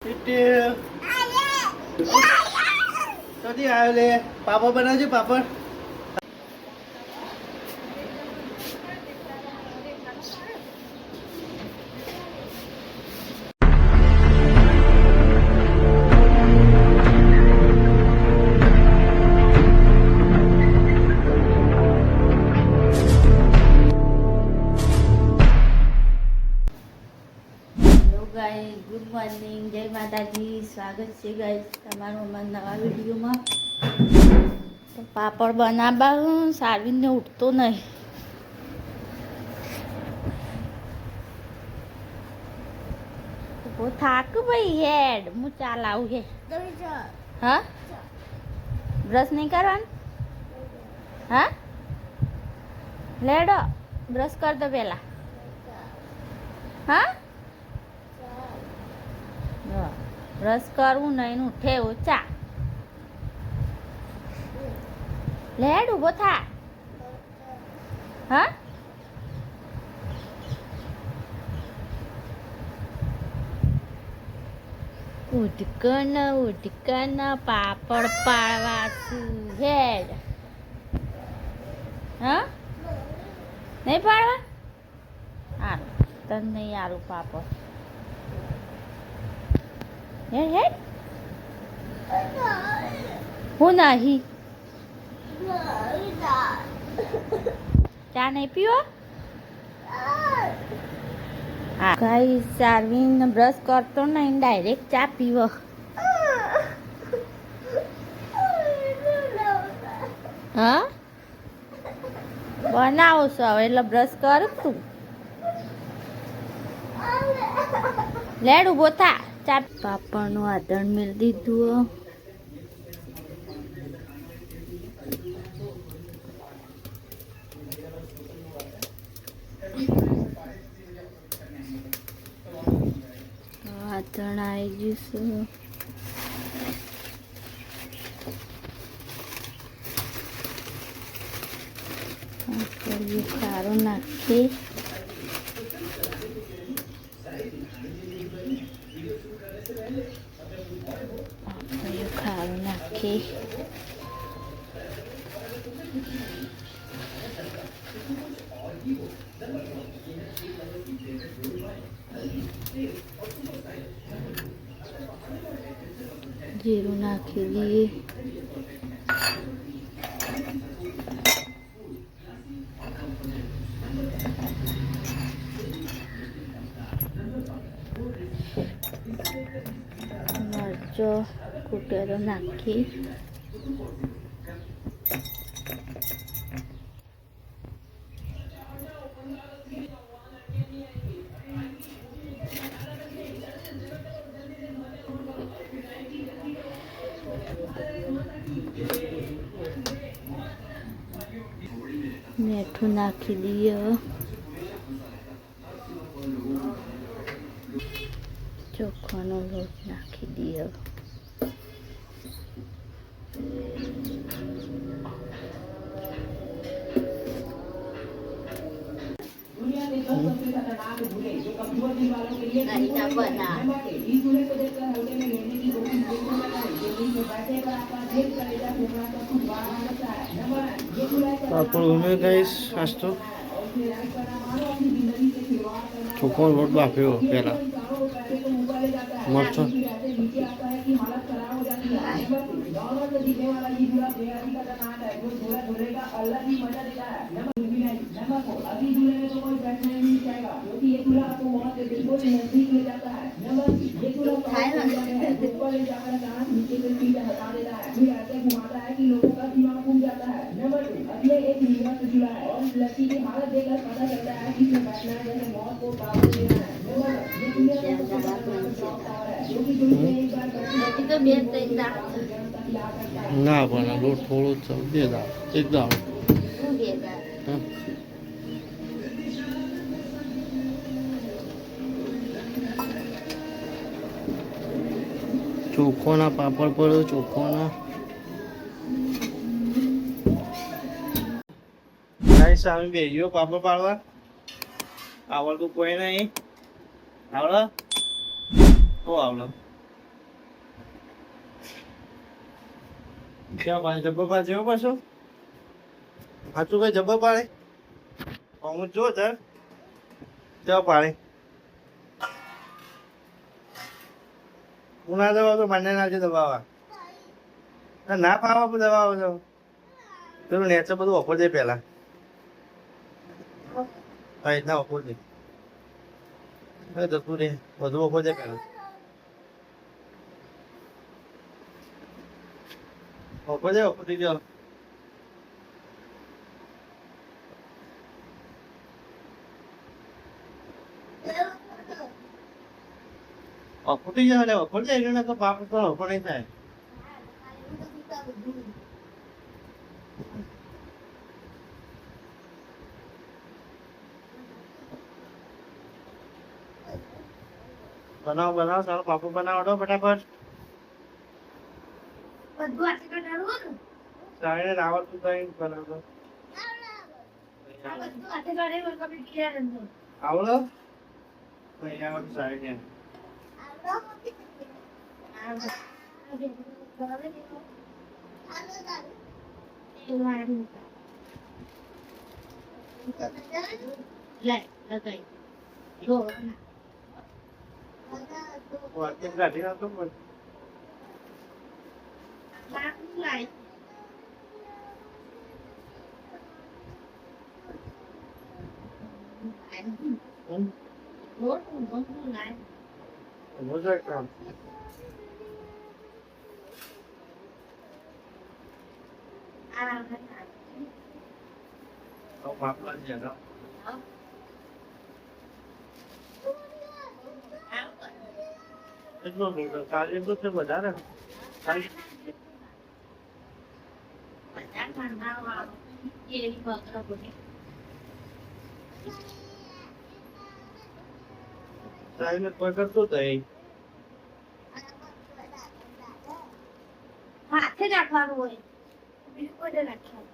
ક્યાંથી આવ્યો લે? પાપડ બનાવજો પાપડ. ગાઈસ ગુડ મોર્નિંગ, જય માતાજી. સ્વાગત છે ગાઈસ તમારું અમારા નવા વિડીયોમાં. તો પાપડ બનાવવા સારવીને ઉઠતો નહીં. બહુ થાક ભાઈ હેડ હું ચાલ આવું હે. હા બ્રશ નહીં કરવાનું? હા લેડો બ્રશ કર દો પેલા. હા બ્રશ કરવું નહીં ઉઠે ઓછા. લેડ ઉભો થા. હા ઉઠકન પાપડ પાડવા હેડ. હા નહીં પાડવા? હારું તને નહીં આલું પાપડ. હેડ હેડ હું નહીં ચા નહીં પીવો? હા ગાઈસ ચાર્વિન બ્રશ કરતો નહીં ડાયરેક્ટ ચા પીવો. હા બનાવો છો હવે એટલે બ્રશ કર તું. લેડ ઉભો થા. ચા પાપડનું આદણ મેળ દીધું. આદણ આવી જશું. ખારું નાખી ખારું નાખી જીરું નાખી દઈએ. મરચો કૂટેલો નાખી મીઠું નાખી દઈએ. ચોખાનો લોટ નાખી દઈએ. પાપડ ઉમે ગાઈસ આજ તો ચોખ્ખો લોટ બાફ્યો પહેલા. મરચો ના પણ લોટ થોડો જ બે દાળ એક દાળ. ચોખ્ખોના પાપડ પડ્યો ચોખ્ખોના. સામે બેહીઓ પાપડ પાડવા. આવડતું કોઈ નહીં. આવડે તો આવડે ક્યાં પાડે જબ્બર પાડે જેવો પાછો સાચું કઈ જબ્બર પાડે હું જો સર ક્યાં પાડે હું ના દબાવ તો મને ના છે દબાવવા ના પાવા દબાવો છો પેલું નેચર બધું ઓફર જાય પહેલા હા રીતના ઓફર જાય જતું રે બધું ઓફર જાય પહેલા ઓફર જાય ઓફર થઈ ગયો ઓફર થઈ જાય ઓફર જાય ને તો પાપ તો ઓફર નહીં થાય બનાવો બનાવો સારો પાપડ બનાવો તો ફટાફટ સાઈને આવડતું તો બનાવતો આવડો નહીં આવડતું સાઈને કેમ કાઢી નાખતો પણ મજા કામ માપલા છે એટલો કાલે તો છે વધારે સાઈને કોઈ કરતું થઈ હાથે રાખવાનું હોય બિલકુલ રાખવાનું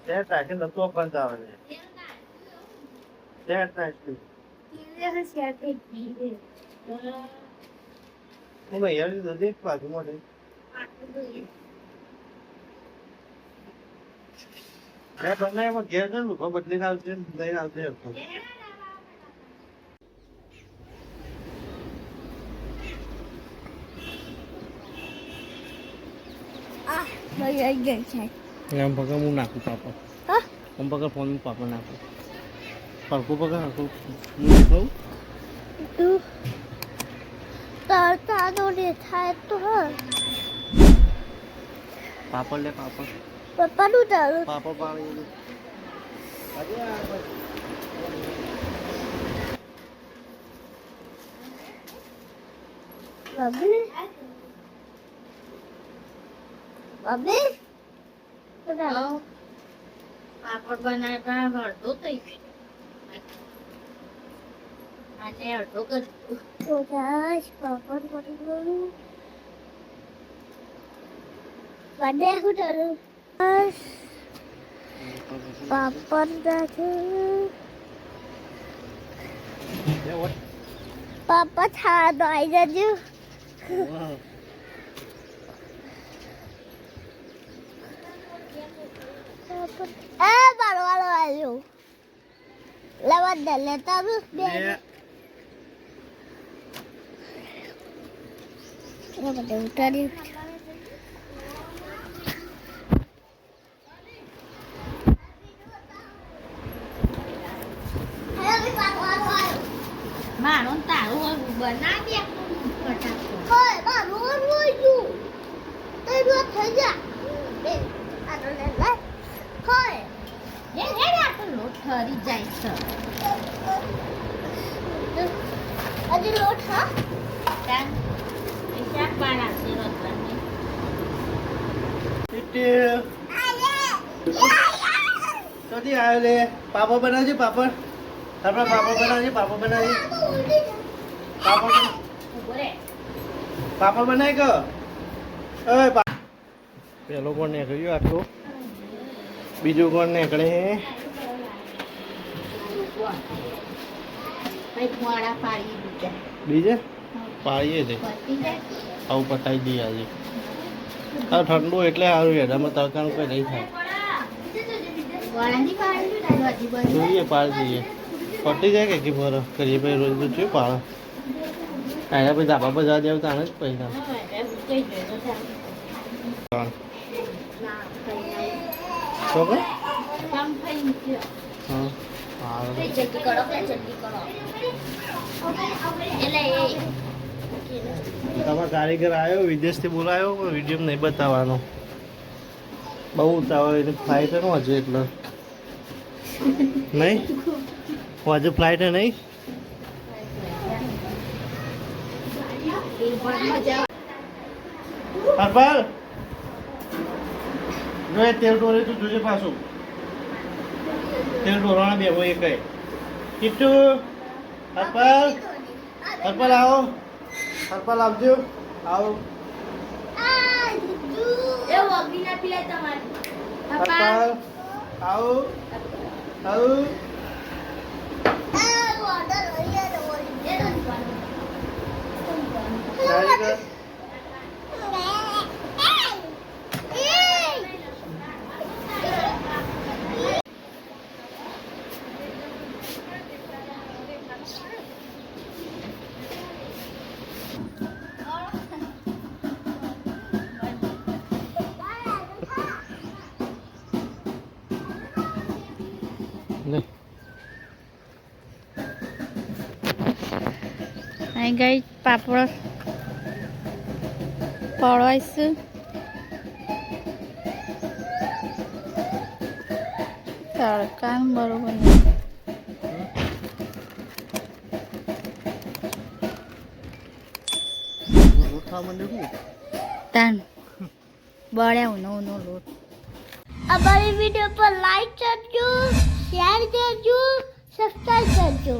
સેટ રાખે નતો પણ આવે સેટ રાખે હું યાર દેખ પાછું મોડે મેં બનાવ્યા ઘેર છે લોકો બદલીને આવશે લઈને આવશે એમ પકડ હું નાખું પાપડ આમ પકડ ફોન પાપડ નાખું પાકું પકડ નાખું હું ખાઉં તરતાનો દેખાય તો પાપડ લે પાપડ પપ્પાનું તારું પાપડ પાણી મમ્મી મમ્મી પાપડ બનાવ્યા અડધો થઈ ગયો અને અડધો કરી પાપડ બની બને હું કરું પાપડ નાખું પાપડ ખાવાનું આવી જજો મારો વાળો આવ્યો લેવા દે લેતા બધા ઉતારી મારું તારું બનાવી હોય મારું હોય ગયું તો રોજ થઈ જા આનો લે લે હોય હે હે આ તો લોટ ઠરી જાય છે હજી લોટ હા તાન શાક બાળા છે રોટલાની કદી આવ્યો લે પાપડ બનાવજે પાપડ આપણા પાપડ બનાવજે પાપડ બનાવજે પાપડ બનાવી ગયો હવે પેલો કોણ નીકળ્યો આટલો બીજું કોણ નીકળે મોડા પાડી દીધા બીજે પાડીએ છે પતી જાય આવું પતાવી દઈએ આજે આ ઠંડુ એટલે સારું એડામાં તડકાનું કંઈ નહીં થાય વળાની પાડી હજી બધું જોઈએ પાડી દઈએ પટી જાય કે બરો કરીએ પછી રોજ તો શું પાડે એના પછી ધાબા પર જવા દેવું તાણે જ પૈસા તો કે હા સારું જલ્દી કરો જલ્દી કરો એટલે તમારો કારીગર આવ્યો વિદેશથી બોલાયો પણ વિડીયો નહીં બતાવવાનો બહુ ઉતાવળ એની ફ્લાઇટ નો હજુ એટલે નહીં હજુ ફ્લાઇટ નહીં હરપાલ જો એ તેલ ઢોરે તું જોજે પાછું તેલ ઢોરવાના બે હોય કઈ કીટુ હરપાલ હરપાલ આવો હરપાલ આવજો આવો હરપાલ આવો આવો કારીગર લે અહીં ગઈ પાપડ પળવાઈશું તડકા બરોબર નહીં લોટ ખાવા માંડ્યો શું તાન બળ્યા નો લોટ અમારી વિડીયો પર લાઈક કરજો શેર કરજો સબસ્ક્રાઇબ કરજો